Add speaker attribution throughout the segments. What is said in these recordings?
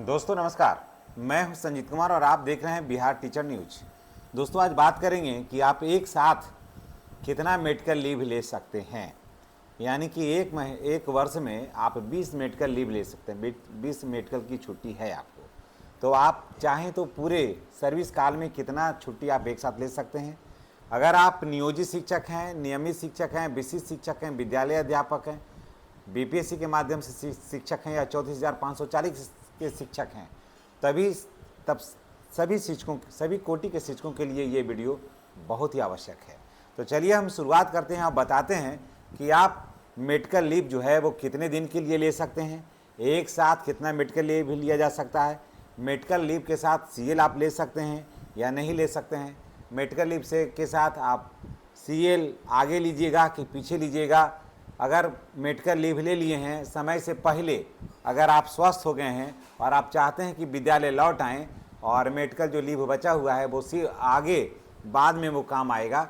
Speaker 1: दोस्तों नमस्कार, मैं हूं संजीत कुमार और आप देख रहे हैं बिहार टीचर न्यूज। दोस्तों आज बात करेंगे कि आप एक साथ कितना मेडिकल लीव ले सकते हैं। यानी कि एक वर्ष में आप 20 मेडिकल लीव ले सकते हैं। 20 मेडिकल की छुट्टी है आपको, तो आप चाहें तो पूरे सर्विस काल में कितना छुट्टी आप एक साथ ले सकते हैं। अगर आप नियोजित शिक्षक हैं, नियमित शिक्षक हैं, विशिष्ट शिक्षक हैं, विद्यालय अध्यापक हैं, बीपीएससी के माध्यम से शिक्षक हैं या 34,540 के शिक्षक हैं, तब सभी कोटि के शिक्षकों के लिए ये वीडियो बहुत ही आवश्यक है। तो चलिए हम शुरुआत करते हैं और बताते हैं कि आप मेडिकल लीव जो है वो कितने दिन के लिए ले सकते हैं, एक साथ कितना मेडिकल लीव लिया जा सकता है, मेडिकल लीव के साथ सीएल आप ले सकते हैं या नहीं ले सकते हैं, मेडिकल लीव के साथ आप सीएल आगे लीजिएगा कि पीछे लीजिएगा। अगर मेडिकल लीव ले लिए हैं समय से पहले, अगर आप स्वस्थ हो गए हैं और आप चाहते हैं कि विद्यालय लौट आएँ और मेडिकल जो लीव बचा हुआ है वो आगे बाद में वो काम आएगा,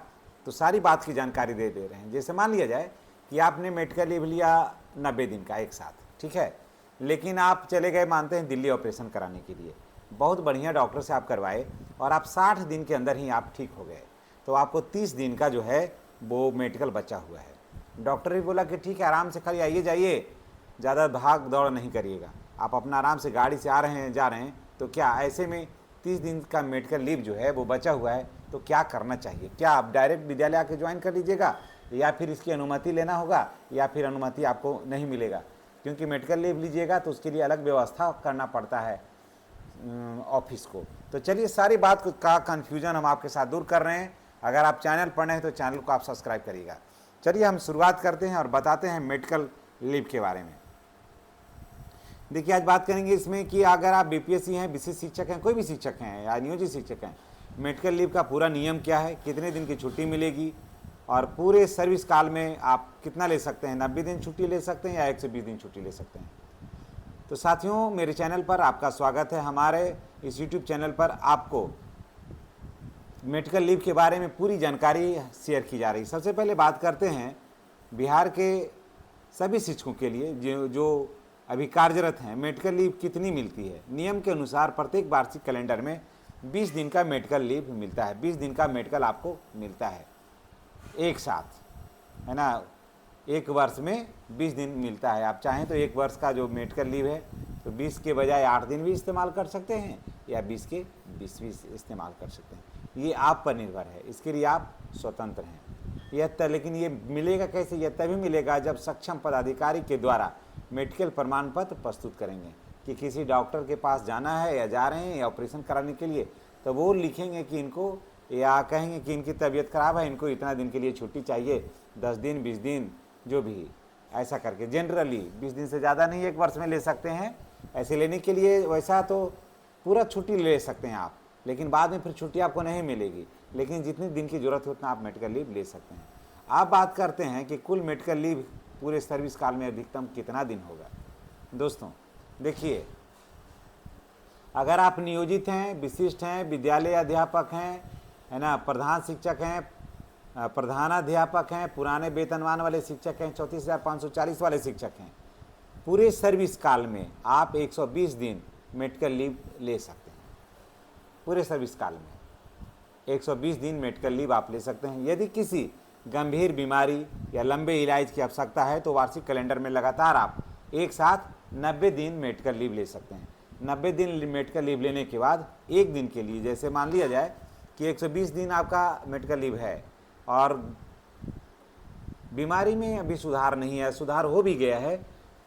Speaker 1: तो सारी बात की जानकारी दे रहे हैं। जैसे मान लिया जाए कि आपने मेडिकल लीव लिया 90 दिन का एक साथ, ठीक है, लेकिन आप चले गए मानते हैं दिल्ली ऑपरेशन कराने के लिए, बहुत बढ़िया डॉक्टर से आप करवाए और आप 60 दिन के अंदर ही आप ठीक हो गए, तो आपको 30 दिन का जो है वो मेडिकल बचा हुआ है। डॉक्टर भी बोला कि ठीक है, आराम से खाली आइए जाइए, ज़्यादा भाग दौड़ नहीं करिएगा, आप अपना आराम से गाड़ी से आ रहे हैं जा रहे हैं, तो क्या ऐसे में 30 दिन का मेडिकल लीव जो है वो बचा हुआ है, तो क्या करना चाहिए? क्या आप डायरेक्ट विद्यालय आके ज्वाइन कर लीजिएगा या फिर इसकी अनुमति लेना होगा या फिर अनुमति आपको नहीं मिलेगा? क्योंकि मेडिकल लीव लीजिएगा तो उसके लिए अलग व्यवस्था करना पड़ता है ऑफिस को। तो चलिए सारी बात का कन्फ्यूजन हम आपके साथ दूर कर रहे हैं। अगर आप चैनल पर नए हैं तो चैनल को आप सब्सक्राइब करिएगा। चलिए हम शुरुआत करते हैं और बताते हैं मेडिकल लीव के बारे में। देखिए आज बात करेंगे इसमें कि अगर आप बीपीएससी हैं, विशिष्ट शिक्षक हैं, कोई भी शिक्षक हैं या नियोजित शिक्षक हैं, मेडिकल लीव का पूरा नियम क्या है, कितने दिन की छुट्टी मिलेगी और पूरे सर्विस काल में आप कितना ले सकते हैं, 90 दिन छुट्टी ले सकते हैं या 120 दिन छुट्टी ले सकते हैं। तो साथियों मेरे चैनल पर आपका स्वागत है। हमारे इस यूट्यूब चैनल पर आपको मेडिकल लीव के बारे में पूरी जानकारी शेयर की जा रही है। सबसे पहले बात करते हैं बिहार के सभी शिक्षकों के लिए जो अभी कार्यरत हैं, मेडिकल लीव कितनी मिलती है। नियम के अनुसार प्रत्येक वार्षिक कैलेंडर में 20 दिन का मेडिकल लीव मिलता है। 20 दिन का मेडिकल आपको मिलता है एक साथ, है ना। एक वर्ष में 20 दिन मिलता है। आप चाहें तो एक वर्ष का जो मेडिकल लीव है तो 20 के बजाय 8 दिन भी इस्तेमाल कर सकते हैं या 20 के 20 भी इस्तेमाल कर सकते हैं, ये आप पर निर्भर है, इसके लिए आप स्वतंत्र हैं। लेकिन ये मिलेगा कैसे? यह तभी मिलेगा जब सक्षम पदाधिकारी के द्वारा मेडिकल प्रमाण पत्र प्रस्तुत करेंगे कि किसी डॉक्टर के पास जाना है या जा रहे हैं या ऑपरेशन कराने के लिए, तो वो लिखेंगे कि इनको, या कहेंगे कि इनकी तबीयत खराब है, इनको इतना दिन के लिए छुट्टी चाहिए, 10 दिन 20 दिन जो भी, ऐसा करके। जनरली 20 दिन से ज़्यादा नहीं एक वर्ष में ले सकते हैं। ऐसे लेने के लिए वैसा तो पूरा छुट्टी ले सकते हैं आप, लेकिन बाद में फिर छुट्टी आपको नहीं मिलेगी, लेकिन जितने दिन की ज़रूरत हो उतना आप मेडिकल लीव ले सकते हैं। आप बात करते हैं कि कुल मेडिकल लीव पूरे सर्विस काल में अधिकतम कितना दिन होगा। दोस्तों देखिए, अगर आप नियोजित हैं, विशिष्ट हैं, विद्यालय अध्यापक हैं, है ना, प्रधान शिक्षक हैं, प्रधानाध्यापक हैं, पुराने वेतनमान वाले शिक्षक हैं, 34,540 वाले शिक्षक हैं, पूरे सर्विस काल में आप 120 दिन मेडिकल लीव ले सकते हैं। पूरे सर्विस काल में 120 दिन मेडिकल लीव आप ले सकते हैं। यदि किसी गंभीर बीमारी या लंबे इलाज की आवश्यकता है तो वार्षिक कैलेंडर में लगातार आप एक साथ 90 दिन मेडिकल लीव ले सकते हैं। 90 दिन मेडिकल लीव लेने के बाद एक दिन के लिए, जैसे मान लिया जाए कि 120 दिन आपका मेडिकल लीव है और बीमारी में अभी सुधार नहीं है, सुधार हो भी गया है,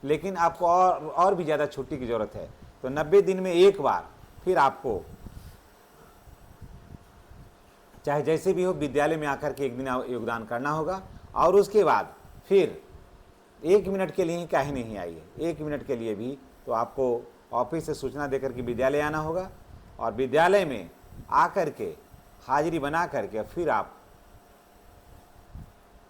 Speaker 1: लेकिन आपको और भी ज़्यादा छुट्टी की ज़रूरत है, तो 90 दिन में एक बार फिर आपको चाहे जैसे भी हो विद्यालय में आकर के एक दिन योगदान करना होगा। और उसके बाद फिर 1 मिनट के लिए ही काहे नहीं आइए, 1 मिनट के लिए भी तो आपको ऑफिस से सूचना देकर के विद्यालय आना होगा और विद्यालय में आकर के हाजिरी बना करके फिर आप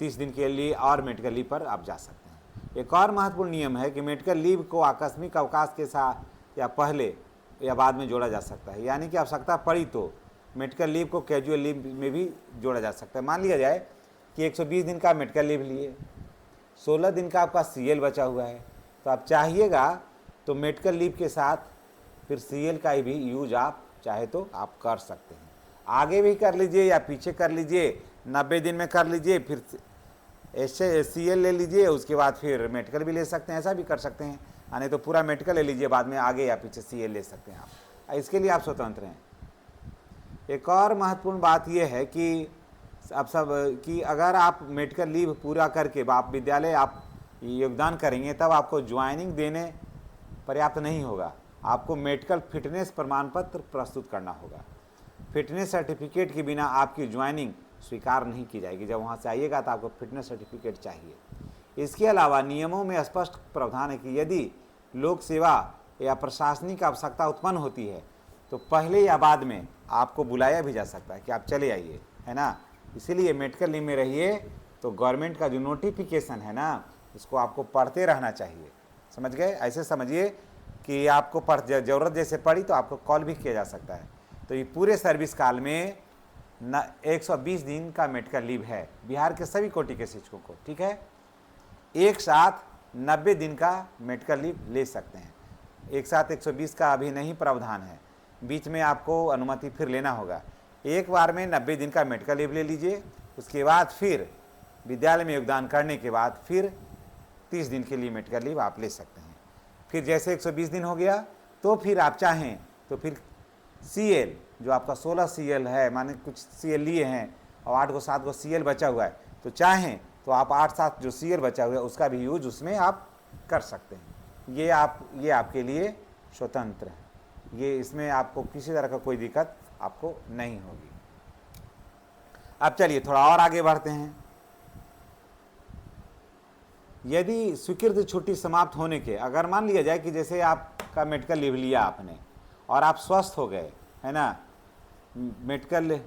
Speaker 1: 30 दिन के लिए और मेडिकल लीव पर आप जा सकते हैं। एक और महत्वपूर्ण नियम है कि मेडिकल लीव को आकस्मिक अवकाश के साथ या पहले या बाद में जोड़ा जा सकता है। यानी कि आवश्यकता पड़ी तो मेडिकल लीव को कैजुअल लीव में भी जोड़ा जा सकता है। मान लिया जाए कि 120 दिन का मेडिकल लीव लिए, 16 दिन का आपका सीएल बचा हुआ है, तो आप चाहिएगा तो मेडिकल लीव के साथ फिर CL का भी यूज आप चाहे तो आप कर सकते हैं। आगे भी कर लीजिए या पीछे कर लीजिए, 90 दिन में कर लीजिए, फिर ऐसे CL ले लीजिए, उसके बाद फिर मेडिकल भी ले सकते हैं, ऐसा भी कर सकते हैं। नहीं तो पूरा मेडिकल ले लीजिए, बाद में आगे या पीछे CL ले सकते हैं आप, इसके लिए आप स्वतंत्र हैं। एक और महत्वपूर्ण बात यह है कि अब सब कि अगर आप मेडिकल लीव पूरा करके आप विद्यालय आप योगदान करेंगे, तब आपको ज्वाइनिंग देने पर्याप्त नहीं होगा, आपको मेडिकल फिटनेस प्रमाण पत्र प्रस्तुत करना होगा। फिटनेस सर्टिफिकेट के बिना आपकी ज्वाइनिंग स्वीकार नहीं की जाएगी। जब वहाँ से आइएगा तो आपको फिटनेस सर्टिफिकेट चाहिए। इसके अलावा नियमों में स्पष्ट प्रावधान है कि यदि लोक सेवा या प्रशासनिक आवश्यकता उत्पन्न होती है तो पहले या बाद में आपको बुलाया भी जा सकता है कि आप चले आइए, है ना। इसीलिए मेडिकल लीव में रहिए तो गवर्नमेंट का जो नोटिफिकेशन है ना, उसको आपको पढ़ते रहना चाहिए। समझ गए? ऐसे समझिए कि आपको ज़रूरत जैसे पड़ी तो आपको कॉल भी किया जा सकता है। तो ये पूरे सर्विस काल में 120 दिन का मेडिकल लीव है बिहार के सभी कोटि के शिक्षकों को, ठीक है। एक साथ 90 दिन का मेडिकल लीव ले सकते हैं। एक साथ 120 का अभी नहीं प्रावधान है, बीच में आपको अनुमति फिर लेना होगा। एक बार में 90 दिन का मेडिकल लीव ले लीजिए, उसके बाद फिर विद्यालय में योगदान करने के बाद फिर 30 दिन के लिए मेडिकल लीव आप ले सकते हैं। फिर जैसे 120 दिन हो गया तो फिर आप चाहें तो फिर CL जो आपका 16 CL है, माने कुछ CL लिए हैं और 8 को 7 को CL बचा हुआ है, तो चाहें तो आप 8-7 जो CL बचा हुआ है उसका भी यूज उसमें आप कर सकते हैं। ये आपके लिए स्वतंत्र है, ये इसमें आपको किसी तरह का कोई दिक्कत आपको नहीं होगी। अब चलिए थोड़ा और आगे बढ़ते हैं। यदि स्वीकृत छुट्टी समाप्त होने के, अगर मान लिया जाए कि जैसे आपका मेडिकल लीव लिया आपने और आप स्वस्थ हो गए, है ना, मेडिकल।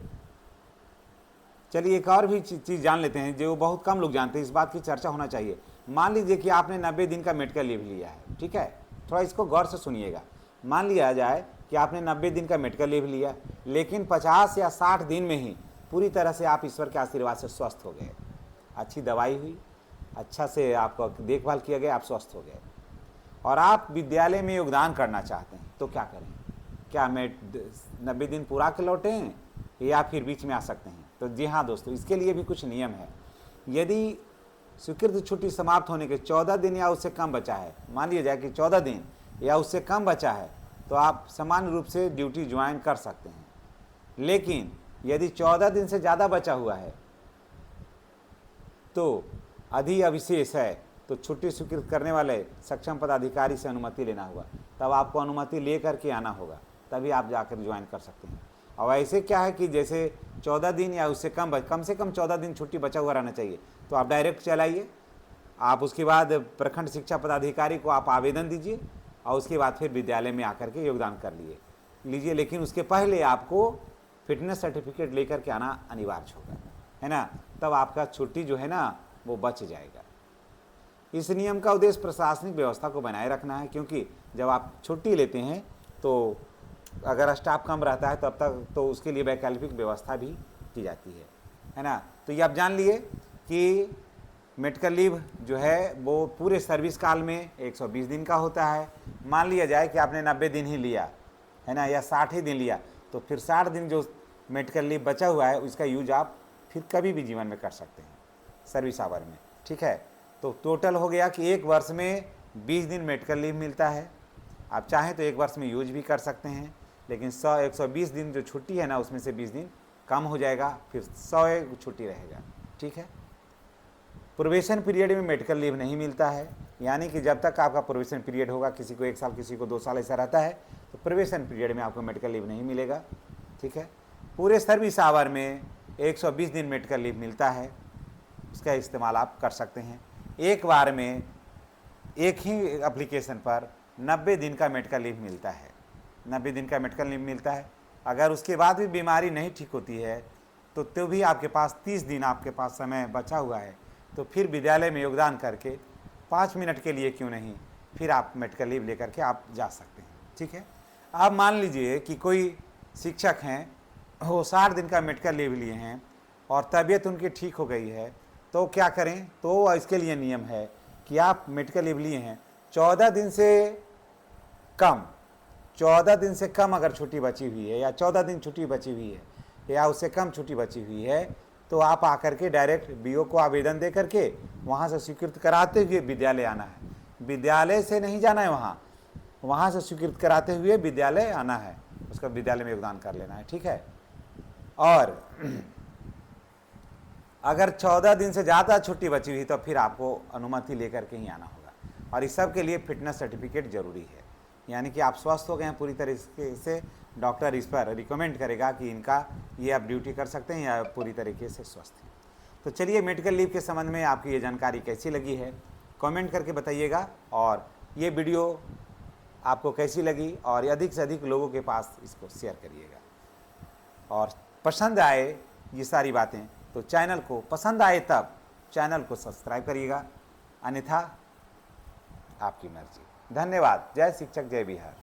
Speaker 1: चलिए एक और भी चीज़ जान लेते हैं जो बहुत कम लोग जानते हैं, इस बात की चर्चा होना चाहिए। मान लीजिए कि आपने 90 दिन का मेडिकल लीव लिया है, ठीक है, थोड़ा इसको गौर से सुनिएगा। मान लिया जाए कि आपने 90 दिन का मेडिकल लीव लिया, लेकिन 50 या 60 दिन में ही पूरी तरह से आप ईश्वर के आशीर्वाद से स्वस्थ हो गए, अच्छी दवाई हुई, अच्छा से आपको देखभाल किया गया, आप स्वस्थ हो गए और आप विद्यालय में योगदान करना चाहते हैं, तो क्या करें? क्या 90 दिन पूरा के लौटें या फिर बीच में आ सकते हैं? तो जी हाँ दोस्तों, इसके लिए भी कुछ नियम है। यदि स्वीकृत छुट्टी समाप्त होने के 14 दिन या उससे कम बचा है, मान लिया जाए कि 14 दिन या उससे कम बचा है, तो आप सामान्य रूप से ड्यूटी ज्वाइन कर सकते हैं। लेकिन यदि 14 दिन से ज़्यादा बचा हुआ है तो अधि अविशेष है, तो छुट्टी स्वीकृत करने वाले सक्षम पदाधिकारी से अनुमति लेना होगा। तब आपको अनुमति ले करके आना होगा, तभी आप जाकर ज्वाइन कर सकते हैं। और ऐसे क्या है कि जैसे 14 दिन या उससे कम से कम 14 दिन छुट्टी बचा हुआ रहना चाहिए, तो आप डायरेक्ट चलाइए। आप उसके बाद प्रखंड शिक्षा पदाधिकारी को आप आवेदन दीजिए और उसके बाद फिर विद्यालय में आकर के योगदान कर लीजिए। लेकिन उसके पहले आपको फिटनेस सर्टिफिकेट लेकर के आना अनिवार्य होगा, है ना, तब आपका छुट्टी जो है ना वो बच जाएगा। इस नियम का उद्देश्य प्रशासनिक व्यवस्था को बनाए रखना है, क्योंकि जब आप छुट्टी लेते हैं तो अगर स्टाफ कम रहता है तब तक तो उसके लिए वैकल्पिक व्यवस्था भी की जाती है ना। तो ये आप जान लिए कि मेडिकल लीव जो है वो पूरे सर्विस काल में 120 दिन का होता है। मान लिया जाए कि आपने 90 दिन ही लिया, है ना, या 60 ही दिन लिया, तो फिर 60 दिन जो मेडिकल लीव बचा हुआ है उसका यूज आप फिर कभी भी जीवन में कर सकते हैं सर्विस आवर में, ठीक है। तो टोटल हो गया कि एक वर्ष में 20 दिन मेडिकल लीव मिलता है। आप चाहें तो एक वर्ष में यूज भी कर सकते हैं, लेकिन 120 दिन जो छुट्टी है ना उसमें से 20 दिन कम हो जाएगा, फिर 100 छुट्टी रहेगा, ठीक है। प्रोबेशन पीरियड में मेडिकल लीव नहीं मिलता है, यानी कि जब तक आपका प्रोबेशन पीरियड होगा, किसी को 1 साल किसी को 2 साल ऐसा रहता है, तो प्रोबेशन पीरियड में आपको मेडिकल लीव नहीं मिलेगा, ठीक है। पूरे सर्विस आवर में 120 दिन मेडिकल लीव मिलता है, उसका इस्तेमाल आप कर सकते हैं। एक बार में एक ही एप्लीकेशन पर 90 दिन का मेडिकल लीव मिलता है, 90 दिन का मेडिकल लीव मिलता है। अगर उसके बाद भी बीमारी नहीं ठीक होती है तो भी आपके पास 30 दिन आपके पास समय बचा हुआ है, तो फिर विद्यालय में योगदान करके 5 मिनट के लिए क्यों नहीं, फिर आप मेडिकल लीव लेकर के आप जा सकते हैं, ठीक है। आप मान लीजिए कि कोई शिक्षक हैं, वो 60 दिन का मेडिकल लीव लिए हैं और तबीयत उनकी ठीक हो गई है, तो क्या करें? तो इसके लिए नियम है कि आप मेडिकल लीव लिए हैं 14 दिन से कम 14 दिन से कम अगर छुट्टी बची हुई है या 14 दिन छुट्टी बची हुई है या उससे कम छुट्टी बची हुई है तो आप आकर के डायरेक्ट बीओ को आवेदन दे करके वहाँ से स्वीकृत कराते हुए विद्यालय आना है। विद्यालय से नहीं जाना है, वहाँ से स्वीकृत कराते हुए विद्यालय आना है, उसका विद्यालय में योगदान कर लेना है, ठीक है। और अगर 14 दिन से ज़्यादा छुट्टी बची हुई तो फिर आपको अनुमति लेकर के ही आना होगा। और इस सब के लिए फिटनेस सर्टिफिकेट जरूरी है, यानी कि आप स्वस्थ हो गए हैं पूरी तरीके से, डॉक्टर इस पर रिकमेंड करेगा कि इनका ये आप ड्यूटी कर सकते हैं या पूरी तरीके से स्वस्थ हैं। तो चलिए, मेडिकल लीव के संबंध में आपकी ये जानकारी कैसी लगी है कमेंट करके बताइएगा, और ये वीडियो आपको कैसी लगी और अधिक से अधिक लोगों के पास इसको शेयर करिएगा। और पसंद आए ये सारी बातें तो चैनल को, पसंद आए तब चैनल को सब्सक्राइब करिएगा, अन्यथा आपकी मर्जी। धन्यवाद। जय शिक्षक, जय बिहार।